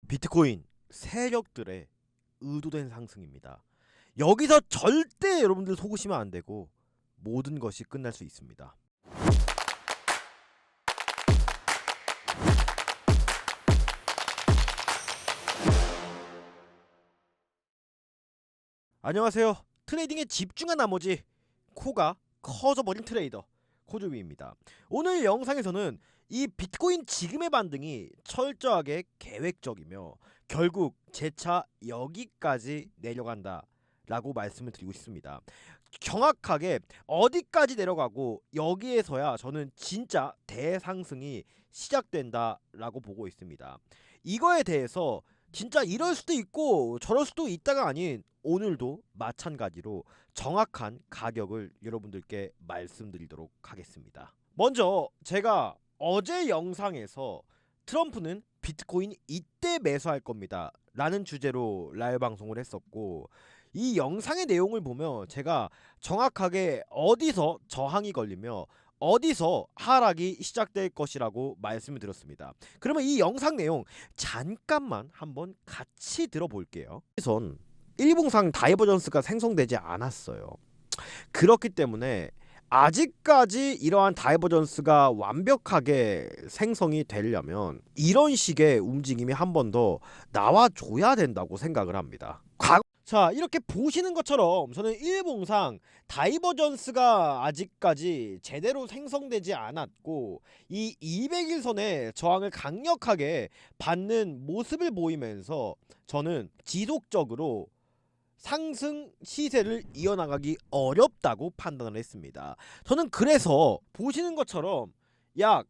비트코인 세력들의 의도된 상승입니다. 여기서 절대 여러분들 속으시면 안 되고 모든 것이 끝날 수 있습니다. 안녕하세요. 트레이딩에 집중한 나머지 코가 커져버린 트레이더 코조비입니다. 오늘 영상에서는 이 비트코인 지금의 반등이 철저하게 계획적이며 결국 재차 여기까지 내려간다 라고 말씀을 드리고 싶습니다. 정확하게 어디까지 내려가고 여기에서야 저는 진짜 대상승이 시작된다 라고 보고 있습니다. 이거에 대해서 진짜 이럴 수도 있고 저럴 수도 있다가 아닌 오늘도 마찬가지로 정확한 가격을 여러분들께 말씀드리도록 하겠습니다. 먼저 제가 어제 영상에서 트럼프는 비트코인 이때 매수할 겁니다 라는 주제로 라이브 방송을 했었고, 이 영상의 내용을 보면 제가 정확하게 어디서 저항이 걸리며 어디서 하락이 시작될 것이라고 말씀을 드렸습니다. 그러면 이 영상 내용 잠깐만 한번 같이 들어볼게요. 우선 일봉상 다이버전스가 생성되지 않았어요. 그렇기 때문에 아직까지 이러한 다이버전스가 완벽하게 생성이 되려면 이런 식의 움직임이 한 번 더 나와줘야 된다고 생각을 합니다. 자, 이렇게 보시는 것처럼 저는 일봉상 다이버전스가 아직까지 제대로 생성되지 않았고 이 200일선의 저항을 강력하게 받는 모습을 보이면서 저는 지속적으로 상승 시세를 이어나가기 어렵다고 판단을 했습니다. 저는 그래서 보시는 것처럼 약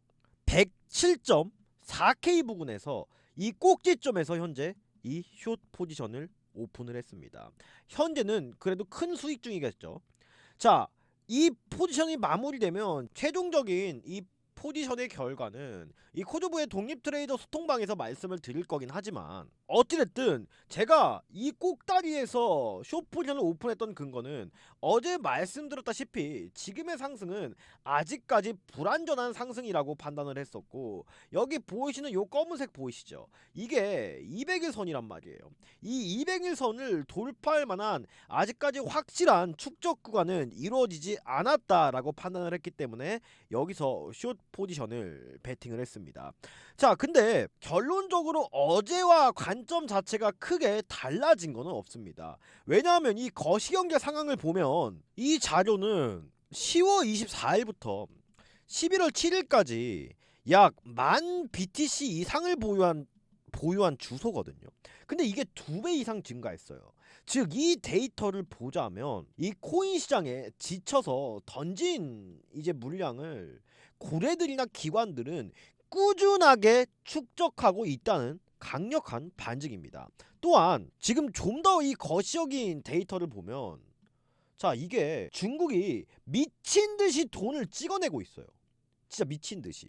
107.4K 부근에서 이 꼭지점에서 현재 이 숏 포지션을 오픈을 했습니다. 현재는 그래도 큰 수익 중이겠죠. 자, 이 포지션이 마무리되면 최종적인 이 포지션의 결과는 이 코조브의 독립 트레이더 소통방에서 말씀을 드릴 거긴 하지만, 어찌됐든 제가 이 꼭다리에서 숏 포지션을 오픈했던 근거는 어제 말씀드렸다시피 지금의 상승은 아직까지 불안전한 상승이라고 판단을 했었고, 여기 보이시는 요 검은색 보이시죠? 이게 200일 선이란 말이에요. 이 200일 선을 돌파할 만한 아직까지 확실한 축적 구간은 이루어지지 않았다라고 판단을 했기 때문에 여기서 숏 포지션을 베팅을 했습니다. 자, 근데 결론적으로 어제와 관점 자체가 크게 달라진 거는 없습니다. 왜냐하면 이 거시경제 상황을 보면 이 자료는 10월 24일부터 11월 7일까지 약 10,000 BTC 이상을 보유한 주소거든요. 근데 이게 2배 이상 증가했어요. 즉 이 데이터를 보자면 이 코인 시장에 지쳐서 던진 이제 물량을 고래들이나 기관들은 꾸준하게 축적하고 있다는 강력한 반증입니다. 또한 지금 좀 더 이 거시적인 데이터를 보면, 자, 이게 중국이 미친듯이 돈을 찍어내고 있어요. 진짜 미친듯이.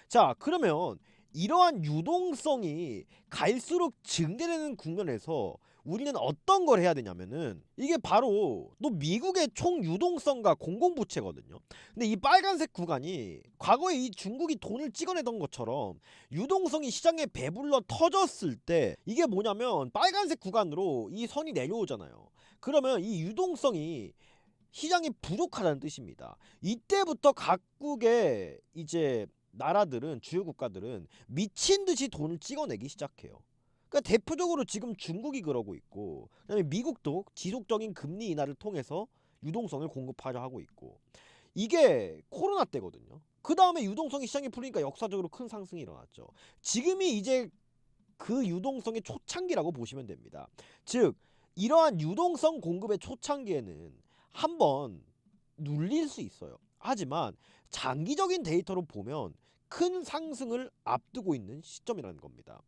자, 그러면 이러한 유동성이 갈수록 증대되는 국면에서 우리는 어떤 걸 해야 되냐면은, 이게 바로 또 미국의 총 유동성과 공공부채거든요. 근데 이 빨간색 구간이 과거에 이 중국이 돈을 찍어내던 것처럼 유동성이 시장에 배불러 터졌을 때 이게 뭐냐면 빨간색 구간으로 이 선이 내려오잖아요. 그러면 이 유동성이 시장이 부족하다는 뜻입니다. 이때부터 각국의 이제 나라들은, 주요 국가들은 미친듯이 돈을 찍어내기 시작해요. 그러니까 대표적으로 지금 중국이 그러고 있고, 그다음에 미국도 지속적인 금리 인하를 통해서 유동성을 공급하려 하고 있고, 이게 코로나 때거든요. 그 다음에 유동성이 시장에 풀리니까 역사적으로 큰 상승이 일어났죠. 지금이 이제 그 유동성의 초창기라고 보시면 됩니다. 즉 이러한 유동성 공급의 초창기에는 한번 눌릴 수 있어요. 하지만 장기적인 데이터로 보면 큰 상승을 앞두고 있는 시점이라는 겁니다.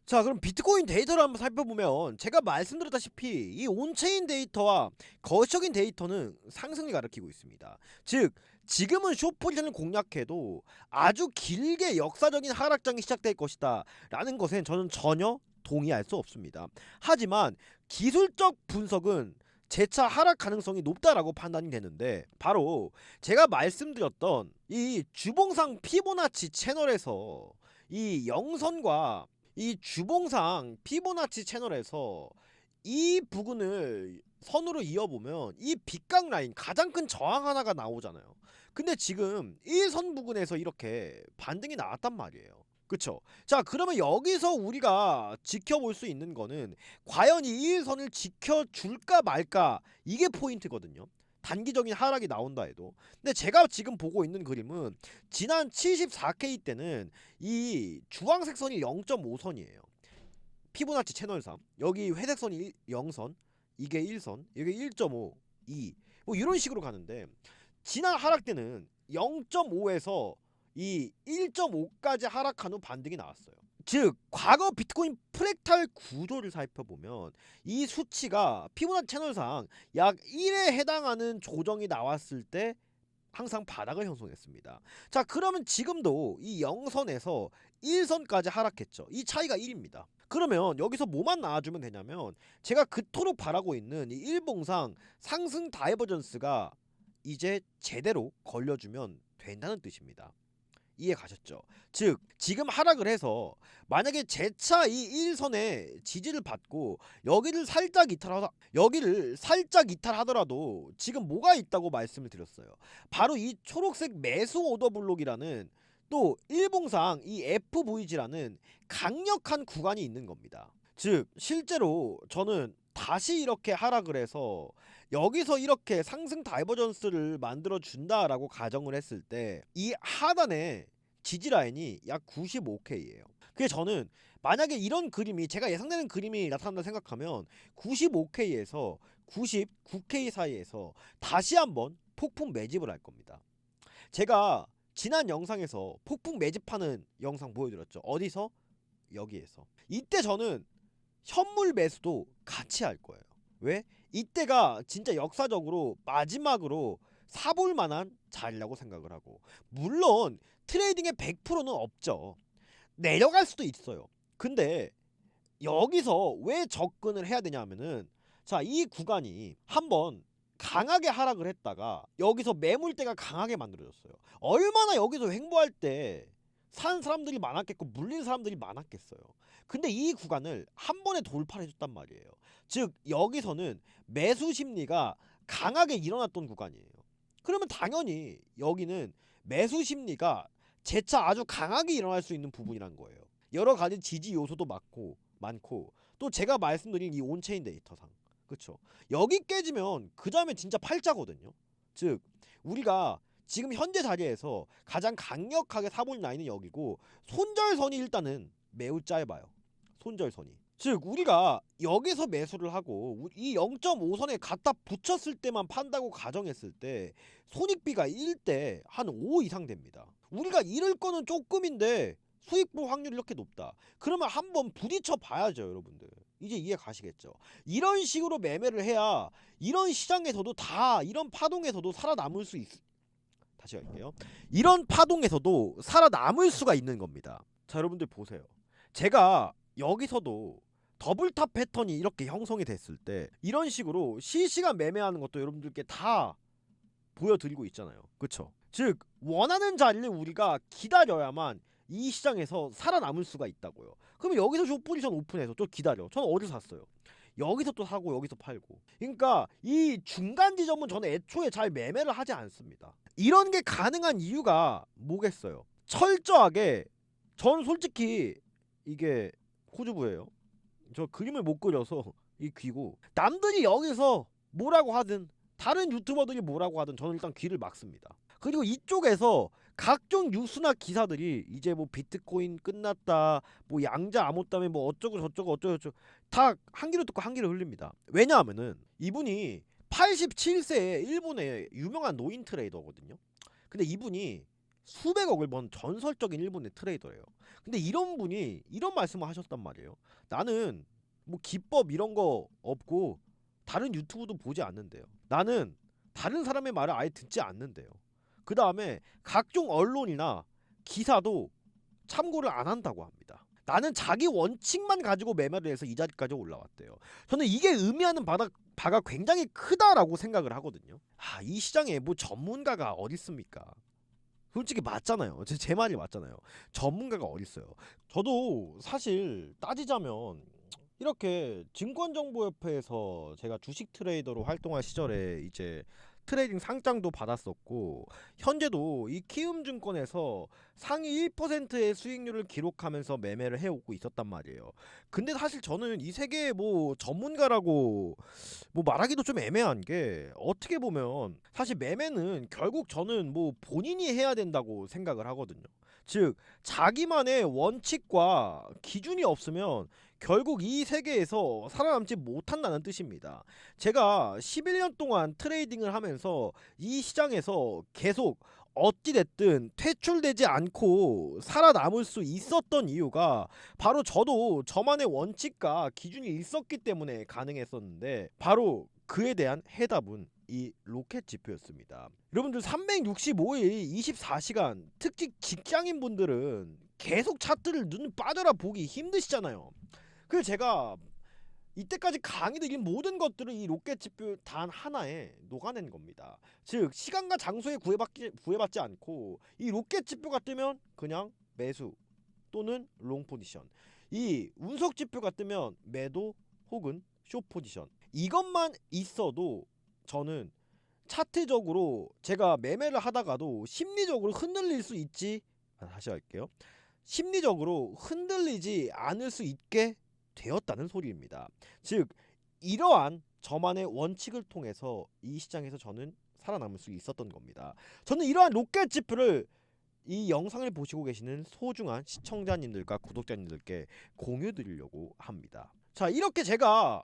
자, 그럼 비트코인 데이터를 한번 살펴보면 제가 말씀드렸다시피 이 온체인 데이터와 거시적인 데이터는 상승을 가리키고 있습니다. 즉 지금은 숏포지션을 공략해도 아주 길게 역사적인 하락장이 시작될 것이다 라는 것엔 저는 전혀 동의할 수 없습니다. 하지만 기술적 분석은 재차 하락 가능성이 높다라고 판단이 되는데, 바로 제가 말씀드렸던 이 주봉상 피보나치 채널에서 이 영선과 이 주봉상 피보나치 채널에서 이 부근을 선으로 이어보면 이 빗각 라인 가장 큰 저항 하나가 나오잖아요. 근데 지금 1선 부근에서 이렇게 반등이 나왔단 말이에요. 그쵸? 자, 그러면 여기서 우리가 지켜볼 수 있는 거는 과연 이 1선을 지켜줄까 말까, 이게 포인트거든요. 단기적인 하락이 나온다 해도. 근데 제가 지금 보고 있는 그림은 지난 74K 때는 이 주황색 선이 0.5선이에요. 피보나치 채널상 여기 회색선이 0선, 이게 1선, 이게 1.5, 2, 뭐 이런 식으로 가는데, 지난 하락 때는 0.5에서 이 1.5까지 하락한 후 반등이 나왔어요. 즉 과거 비트코인 프랙탈 구조를 살펴보면 이 수치가 피보나치 채널상 약 1에 해당하는 조정이 나왔을 때 항상 바닥을 형성했습니다. 자, 그러면 지금도 이 0선에서 1선까지 하락했죠. 이 차이가 1입니다. 그러면 여기서 뭐만 나와주면 되냐면, 제가 그토록 바라고 있는 이 일봉상 상승 다이버전스가 이제 제대로 걸려주면 된다는 뜻입니다. 이해 가셨죠? 즉 지금 하락을 해서 만약에 재차 이 1선의 지지를 받고 여기를 살짝 이탈하더라도 지금 뭐가 있다고 말씀을 드렸어요. 바로 이 초록색 매수 오더 블록이라는, 또 일봉상 이 FVG라는 강력한 구간이 있는 겁니다. 즉 실제로 저는 다시 이렇게 하락을 해서 여기서 이렇게 상승 다이버전스를 만들어 준다라고 가정을 했을 때 이 하단의 지지 라인이 약 95K예요. 그래서 저는 만약에 이런 그림이, 제가 예상되는 그림이 나타난다 생각하면 95K에서 99K 사이에서 다시 한번 폭풍 매집을 할 겁니다. 제가 지난 영상에서 폭풍 매집하는 영상 보여드렸죠. 어디서? 여기에서. 이때 저는 현물 매수도 같이 할 거예요. 왜? 이때가 진짜 역사적으로 마지막으로 사볼 만한 자리라고 생각을 하고, 물론 트레이딩의 100%는 없죠. 내려갈 수도 있어요. 근데 여기서 왜 접근을 해야 되냐 하면은, 자, 이 구간이 한번 강하게 하락을 했다가 여기서 매물대가 강하게 만들어졌어요. 얼마나 여기서 횡보할 때 산 사람들이 많았겠고 물린 사람들이 많았겠어요. 근데 이 구간을 한 번에 돌파를 해줬단 말이에요. 즉 여기서는 매수 심리가 강하게 일어났던 구간이에요. 그러면 당연히 여기는 매수 심리가 재차 아주 강하게 일어날 수 있는 부분이란 거예요. 여러 가지 지지 요소도 많고 또 제가 말씀드린 이 온체인 데이터상, 그쵸? 여기 깨지면 그 다음에 진짜 팔자거든요. 즉 우리가 지금 현재 자리에서 가장 강력하게 사볼 라인은 여기고, 손절선이 일단은 매우 짧아요. 손절선이. 즉 우리가 여기서 매수를 하고 이 0.5선에 갖다 붙였을 때만 판다고 가정했을 때 손익비가 1대 한 5 이상 됩니다. 우리가 잃을 거는 조금인데 수익볼 확률이 이렇게 높다. 그러면 한번 부딪혀 봐야죠, 여러분들. 이제 이해 가시겠죠? 이런 식으로 매매를 해야 이런 시장에서도 다, 이런 파동에서도 살아남을 수 다시 할게요. 이런 파동에서도 살아남을 수가 있는 겁니다. 자, 여러분들 보세요. 제가 여기서도 더블탑 패턴이 이렇게 형성이 됐을 때 이런 식으로 실시간 매매하는 것도 여러분들께 다 보여드리고 있잖아요. 그쵸? 즉 원하는 자리를 우리가 기다려야만 이 시장에서 살아남을 수가 있다고요. 그러면 여기서 숏 포지션 오픈해서 또 기다려. 저는 어디서 샀어요? 여기서 또 사고 여기서 팔고. 그러니까 이 중간 지점은 저는 애초에 잘 매매를 하지 않습니다. 이런 게 가능한 이유가 뭐겠어요? 철저하게, 저는 솔직히 이게 호주부예요. 저 그림을 못 그려서 이 귀고, 남들이 여기서 뭐라고 하든 다른 유튜버들이 뭐라고 하든 저는 일단 귀를 막습니다. 그리고 이쪽에서 각종 뉴스나 기사들이 이제 뭐 비트코인 끝났다, 뭐 양자 암호담에 뭐 어쩌고 저쩌고 다 한 귀로 듣고 한 귀로 흘립니다. 왜냐하면은 이분이 87세의 일본의 유명한 노인 트레이더거든요. 근데 이분이 수백억을 번 전설적인 일본의 트레이더예요. 근데 이런 분이 이런 말씀을 하셨단 말이에요. 나는 뭐 기법 이런 거 없고 다른 유튜브도 보지 않는데요. 나는 다른 사람의 말을 아예 듣지 않는데요. 그 다음에 각종 언론이나 기사도 참고를 안 한다고 합니다. 나는 자기 원칙만 가지고 매매를 해서 이 자리까지 올라왔대요. 저는 이게 의미하는 바가 굉장히 크다라고 생각을 하거든요. 이 시장에 뭐 전문가가 어디 있습니까? 솔직히 맞잖아요. 제 말이 맞잖아요. 전문가가 어딨어요. 저도 사실 따지자면 이렇게 증권정보협회에서 제가 주식 트레이더로 활동할 시절에 이제 트레이딩 상장도 받았었고, 현재도 이 키움증권에서 상위 1%의 수익률을 기록하면서 매매를 해오고 있었단 말이에요. 근데 사실 저는 이 세계의 뭐 전문가라고 뭐 말하기도 좀 애매한 게, 어떻게 보면 사실 매매는 결국 저는 뭐 본인이 해야 된다고 생각을 하거든요. 즉 자기만의 원칙과 기준이 없으면 결국 이 세계에서 살아남지 못한다는 뜻입니다. 제가 11년 동안 트레이딩을 하면서 이 시장에서 계속 어찌됐든 퇴출되지 않고 살아남을 수 있었던 이유가 바로 저도 저만의 원칙과 기준이 있었기 때문에 가능했었는데, 바로 그에 대한 해답은 이 로켓 지표였습니다. 여러분들 365일 24시간, 특히 직장인 분들은 계속 차트를 눈 빠져라 보기 힘드시잖아요. 그래서 제가 이때까지 강의드린 모든 것들을 이 로켓 지표 단 하나에 녹아낸 겁니다. 즉 시간과 장소에 구애받지 않고 이 로켓 지표가 뜨면 그냥 매수 또는 롱 포지션, 이 운석 지표가 뜨면 매도 혹은 숏 포지션, 이것만 있어도 저는 차트적으로 제가 매매를 하다가도 심리적으로 흔들릴 수 있지, 다시 할게요, 심리적으로 흔들리지 않을 수 있게 되었다는 소리입니다. 즉 이러한 저만의 원칙을 통해서 이 시장에서 저는 살아남을 수 있었던 겁니다. 저는 이러한 로켓 지표를 이 영상을 보시고 계시는 소중한 시청자님들과 구독자님들께 공유 드리려고 합니다. 자, 이렇게 제가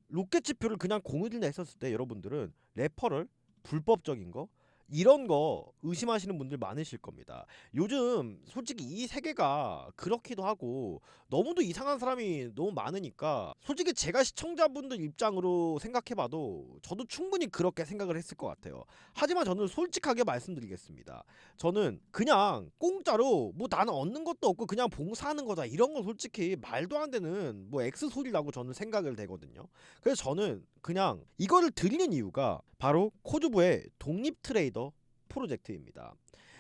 로켓 지표를 그냥 공유 드린다 했었을 때 여러분들은 레퍼럴 불법적인 거, 이런 거 의심하시는 분들 많으실 겁니다. 요즘 솔직히 이 세계가 그렇기도 하고 너무도 이상한 사람이 너무 많으니까, 솔직히 제가 시청자분들 입장으로 생각해봐도 저도 충분히 그렇게 생각을 했을 것 같아요. 하지만 저는 솔직하게 말씀드리겠습니다. 저는 그냥 공짜로 뭐 나는 얻는 것도 없고 그냥 봉사하는 거다, 이런 건 솔직히 말도 안 되는 뭐 X 소리라고 저는 생각을 되거든요. 그래서 저는 그냥 이거를 드리는 이유가 바로 코주부의 독립 트레이더 프로젝트입니다.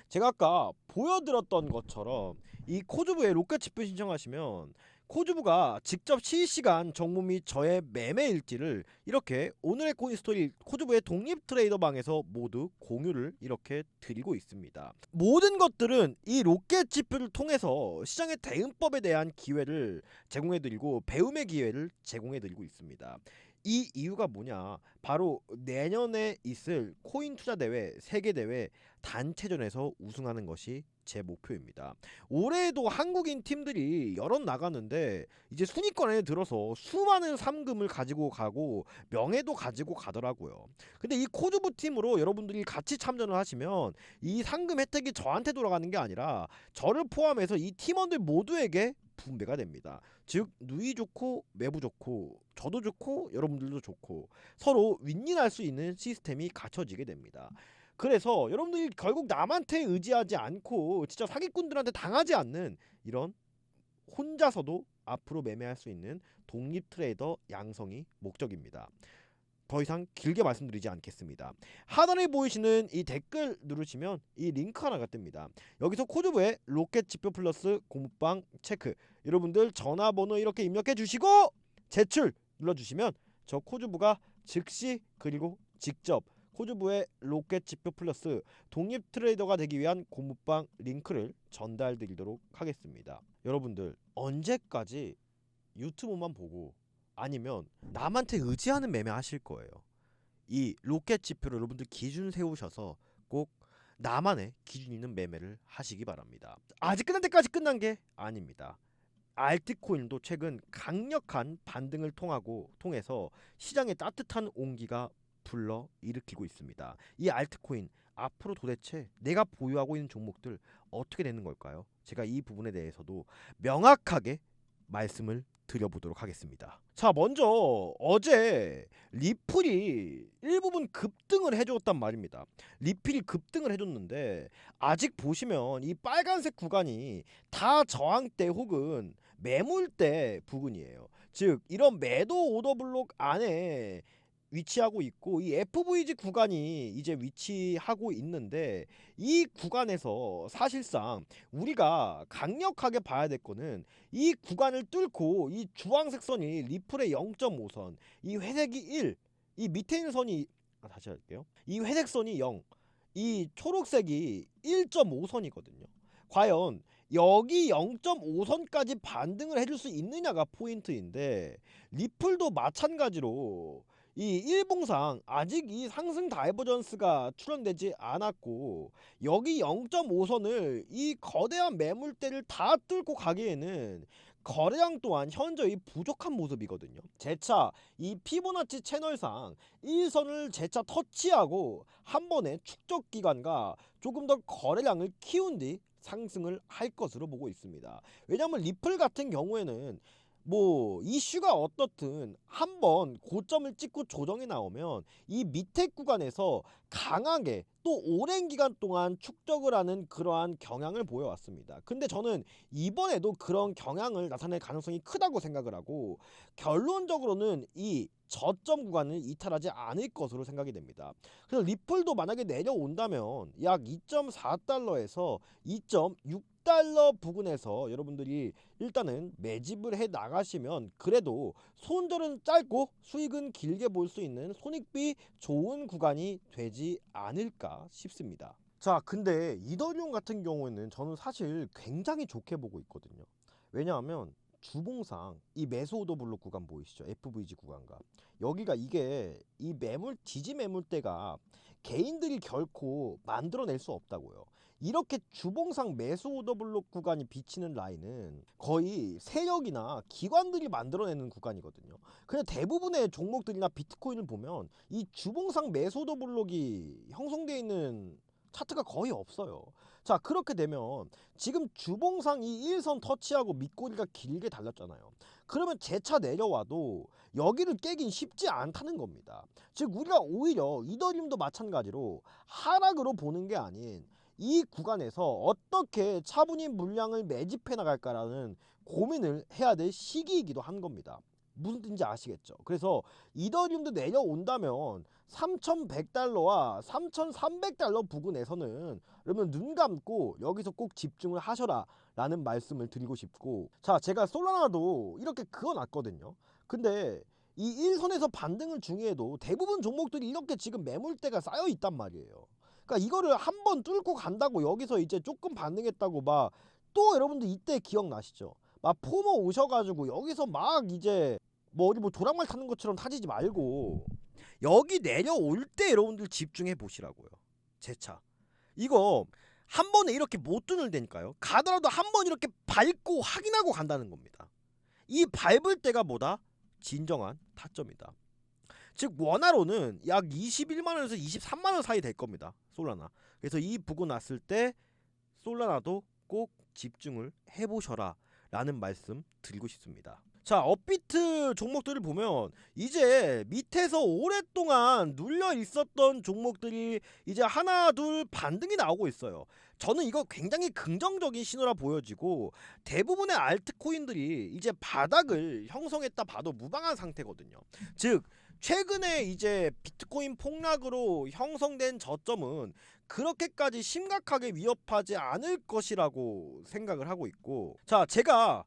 제가 아까 보여드렸던 것처럼 이 코주부의 로켓 지표 신청하시면 코주부가 직접 실시간 정보 및 저의 매매 일지를 이렇게 오늘의 코인 스토리 코주부의 독립 트레이더 방에서 모두 공유를 이렇게 드리고 있습니다. 모든 것들은 이 로켓 지표를 통해서 시장의 대응법에 대한 기회를 제공해드리고 배움의 기회를 제공해드리고 있습니다. 이 이유가 뭐냐, 바로 내년에 있을 코인 투자 대회, 세계 대회 단체전에서 우승하는 것이 제 목표입니다. 올해에도 한국인 팀들이 여럿 나가는데 이제 순위권에 들어서 수많은 상금을 가지고 가고 명예도 가지고 가더라고요. 근데 이 코주부 팀으로 여러분들이 같이 참전을 하시면 이 상금 혜택이 저한테 돌아가는 게 아니라 저를 포함해서 이 팀원들 모두에게 분배가 됩니다. 즉 누이 좋고 매부 좋고 저도 좋고 여러분들도 좋고 서로 윈윈할 수 있는 시스템이 갖춰지게 됩니다. 그래서 여러분들이 결국 남한테 의지하지 않고 진짜 사기꾼들한테 당하지 않는 이런 혼자서도 앞으로 매매할 수 있는 독립 트레이더 양성이 목적입니다. 더 이상 길게 말씀드리지 않겠습니다. 하단에 보이시는 이 댓글 누르시면 이 링크 하나가 뜹니다. 여기서 코드부의 로켓 지표 플러스 공부방 체크, 여러분들 전화번호 이렇게 입력해 주시고 제출 눌러주시면 저 코드부가 즉시 그리고 직접 코드부의 로켓 지표 플러스 독립 트레이더가 되기 위한 공부방 링크를 전달 드리도록 하겠습니다. 여러분들 언제까지 유튜브만 보고 아니면 남한테 의지하는 매매 하실 거예요? 이 로켓 지표를 여러분들 기준 세우셔서 꼭 나만의 기준 있는 매매를 하시기 바랍니다. 아직 끝날 때까지 끝난 게 아닙니다. 알트코인도 최근 강력한 반등을 통해서 시장에 따뜻한 온기가 불러 일으키고 있습니다. 이 알트코인 앞으로 도대체 내가 보유하고 있는 종목들 어떻게 되는 걸까요? 제가 이 부분에 대해서도 명확하게 말씀을 드려보도록 하겠습니다. 자, 먼저 어제 리플이 일부분 급등을 해줬단 말입니다. 리플이 급등을 해줬는데 아직 보시면 이 빨간색 구간이 다 저항대 혹은 매물대 부근이에요. 즉 이런 매도 오더블록 안에 위치하고 있고 이 FVG 구간이 이제 위치하고 있는데 이 구간에서 사실상 우리가 강력하게 봐야 될 거는 이 구간을 뚫고 이 주황색 선이 리플의 0.5선, 이 회색이 1, 이 밑에 있는 선이 다시 할게요. 이 회색 선이 0, 이 초록색이 1.5선이거든요. 과연 여기 0.5선까지 반등을 해줄 수 있느냐가 포인트인데 리플도 마찬가지로 이 일봉상 아직 이 상승 다이버전스가 출현되지 않았고 여기 0.5선을 이 거대한 매물대를 다 뚫고 가기에는 거래량 또한 현저히 부족한 모습이거든요. 재차 이 피보나치 채널상 1선을 재차 터치하고 한 번에 축적 기간과 조금 더 거래량을 키운 뒤 상승을 할 것으로 보고 있습니다. 왜냐하면 리플 같은 경우에는 뭐 이슈가 어떻든 한번 고점을 찍고 조정이 나오면 이 밑에 구간에서 강하게 또 오랜 기간 동안 축적을 하는 그러한 경향을 보여왔습니다. 근데 저는 이번에도 그런 경향을 나타낼 가능성이 크다고 생각을 하고 결론적으로는 이 저점 구간을 이탈하지 않을 것으로 생각이 됩니다. 그래서 리플도 만약에 내려온다면 약 2.4달러에서 2.6달러 부근에서 여러분들이 일단은 매집을 해 나가시면 그래도 손절은 짧고 수익은 길게 볼 수 있는 손익비 좋은 구간이 되지 않을까 싶습니다. 자, 근데 이더리움 같은 경우에는 저는 사실 굉장히 좋게 보고 있거든요. 왜냐하면 주봉상 이 매수 오더 블록 구간 보이시죠? FVG 구간과 여기가 이게 이 매물 지지 매물대가 개인들이 결코 만들어낼 수 없다고요. 이렇게 주봉상 매수 오더 블록 구간이 비치는 라인은 거의 세력이나 기관들이 만들어내는 구간이거든요. 근데 대부분의 종목들이나 비트코인을 보면 이 주봉상 매수 오더 블록이 형성되어 있는 차트가 거의 없어요. 자, 그렇게 되면 지금 주봉상 이 1선 터치하고 밑꼬리가 길게 달렸잖아요. 그러면 재차 내려와도 여기를 깨긴 쉽지 않다는 겁니다. 즉 우리가 오히려 이더리움도 마찬가지로 하락으로 보는 게 아닌 이 구간에서 어떻게 차분히 물량을 매집해 나갈까라는 고민을 해야 될 시기이기도 한 겁니다. 무슨 뜻인지 아시겠죠? 그래서 이더리움도 내려온다면 3,100달러와 3,300달러 부근에서는 여러분 눈 감고 여기서 꼭 집중을 하셔라 라는 말씀을 드리고 싶고, 자, 제가 솔라나도 이렇게 그어놨거든요. 근데 이 1선에서 반등을 중에도 대부분 종목들이 이렇게 지금 매물대가 쌓여 있단 말이에요. 그러니까 이거를 한번 뚫고 간다고 여기서 이제 조금 반등했다고 막 또 여러분들 이때 기억나시죠? 막 포모 오셔가지고 여기서 막 이제 뭐 어디 뭐 도랑말 타는 것처럼 타지지 말고 여기 내려올 때 여러분들 집중해 보시라고요. 재차 이거 한 번에 이렇게 못 뚫는다니까요. 가더라도 한 번 이렇게 밟고 확인하고 간다는 겁니다. 이 밟을 때가 뭐다? 진정한 타점이다. 즉 원화로는 약 21만원에서 23만원 사이 될 겁니다. 솔라나. 그래서 이 부근 났을 때 솔라나도 꼭 집중을 해보셔라 라는 말씀 드리고 싶습니다. 자, 업비트 종목들을 보면 이제 밑에서 오랫동안 눌려 있었던 종목들이 이제 하나 둘 반등이 나오고 있어요. 저는 이거 굉장히 긍정적인 신호라 보여지고 대부분의 알트코인들이 이제 바닥을 형성했다 봐도 무방한 상태거든요. 즉 최근에 이제 비트코인 폭락으로 형성된 저점은 그렇게까지 심각하게 위협하지 않을 것이라고 생각을 하고 있고, 자, 제가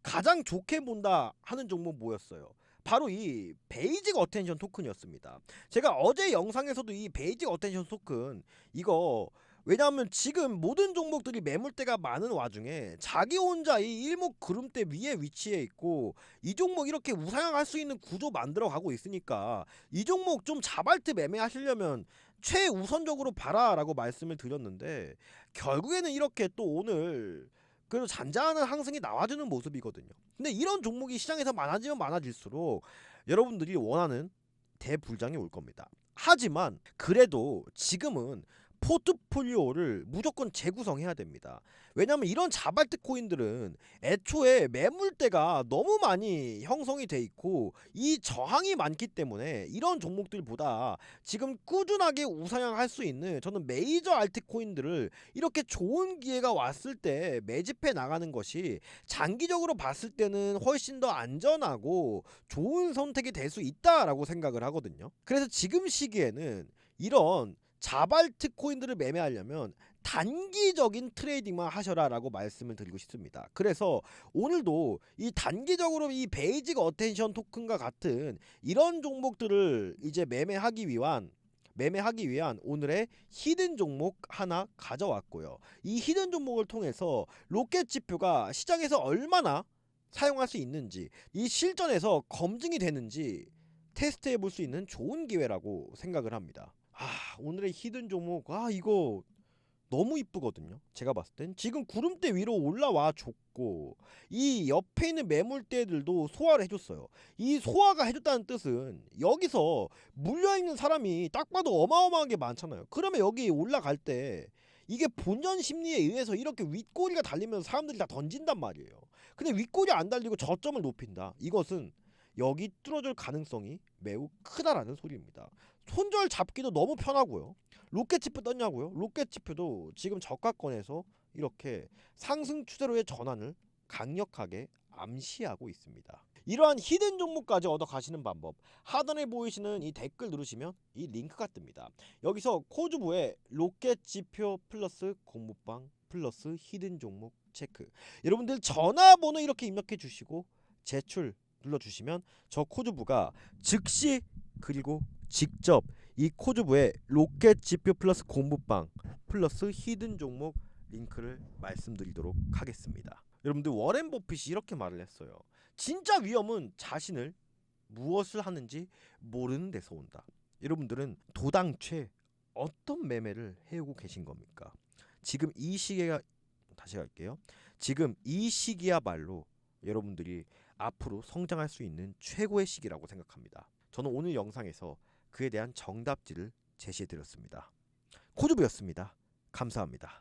가장 좋게 본다 하는 종목 뭐였어요? 바로 이 베이직 어텐션 토큰이었습니다. 제가 어제 영상에서도 이 베이직 어텐션 토큰 이거 왜냐하면 지금 모든 종목들이 매물대가 많은 와중에 자기 혼자 이 일목구름대 위에 위치해 있고 이 종목 이렇게 우상향할 수 있는 구조 만들어 가고 있으니까 이 종목 좀 자발트 매매하시려면 최우선적으로 봐라 라고 말씀을 드렸는데 결국에는 이렇게 또 오늘 그래도 잔잔한 상승이 나와주는 모습이거든요. 근데 이런 종목이 시장에서 많아지면 많아질수록 여러분들이 원하는 대불장이 올 겁니다. 하지만 그래도 지금은 포트폴리오를 무조건 재구성해야 됩니다. 왜냐하면 이런 자발트 코인들은 애초에 매물대가 너무 많이 형성이 돼 있고 이 저항이 많기 때문에 이런 종목들보다 지금 꾸준하게 우상향할 수 있는 저는 메이저 알트코인들을 이렇게 좋은 기회가 왔을 때 매집해 나가는 것이 장기적으로 봤을 때는 훨씬 더 안전하고 좋은 선택이 될 수 있다라고 생각을 하거든요. 그래서 지금 시기에는 이런 자발트 코인들을 매매하려면 단기적인 트레이딩만 하셔라 라고 말씀을 드리고 싶습니다. 그래서 오늘도 이 단기적으로 이 베이직 어텐션 토큰과 같은 이런 종목들을 이제 매매하기 위한 오늘의 히든 종목 하나 가져왔고요. 이 히든 종목을 통해서 로켓 지표가 시장에서 얼마나 사용할 수 있는지, 이 실전에서 검증이 되는지 테스트해 볼 수 있는 좋은 기회라고 생각을 합니다. 오늘의 히든 종목, 이거 너무 이쁘거든요. 제가 봤을 땐 지금 구름대 위로 올라와 줬고 이 옆에 있는 매물대들도 소화를 해줬어요. 이 소화가 해줬다는 뜻은 여기서 물려있는 사람이 딱 봐도 어마어마하게 많잖아요. 그러면 여기 올라갈 때 이게 본전 심리에 의해서 이렇게 윗꼬리가 달리면서 사람들이 다 던진단 말이에요. 근데 윗꼬리 안 달리고 저점을 높인다. 이것은 여기 뚫어질 가능성이 매우 크다라는 소리입니다. 손절 잡기도 너무 편하고요. 로켓지표 떴냐고요? 로켓지표도 지금 저가권에서 이렇게 상승 추세로의 전환을 강력하게 암시하고 있습니다. 이러한 히든 종목까지 얻어 가시는 방법, 하단에 보이시는 이 댓글 누르시면 이 링크가 뜹니다. 여기서 코드부에 로켓지표 플러스 공부방 플러스 히든 종목 체크, 여러분들 전화번호 이렇게 입력해 주시고 제출 눌러주시면 저 코드부가 즉시 그리고 직접 이 코드부에 로켓 지표 플러스 공부방 플러스 히든 종목 링크를 말씀드리도록 하겠습니다. 여러분들 워렌 버핏이 이렇게 말을 했어요. 진짜 위험은 자신을 무엇을 하는지 모르는 데서 온다. 여러분들은 도당최 어떤 매매를 해오고 계신 겁니까? 지금 이 시기가, 다시 갈게요. 지금 이 시기야말로 여러분들이 앞으로 성장할 수 있는 최고의 시기라고 생각합니다. 저는 오늘 영상에서 그에 대한 정답지를 제시해드렸습니다. 코드부였습니다. 감사합니다.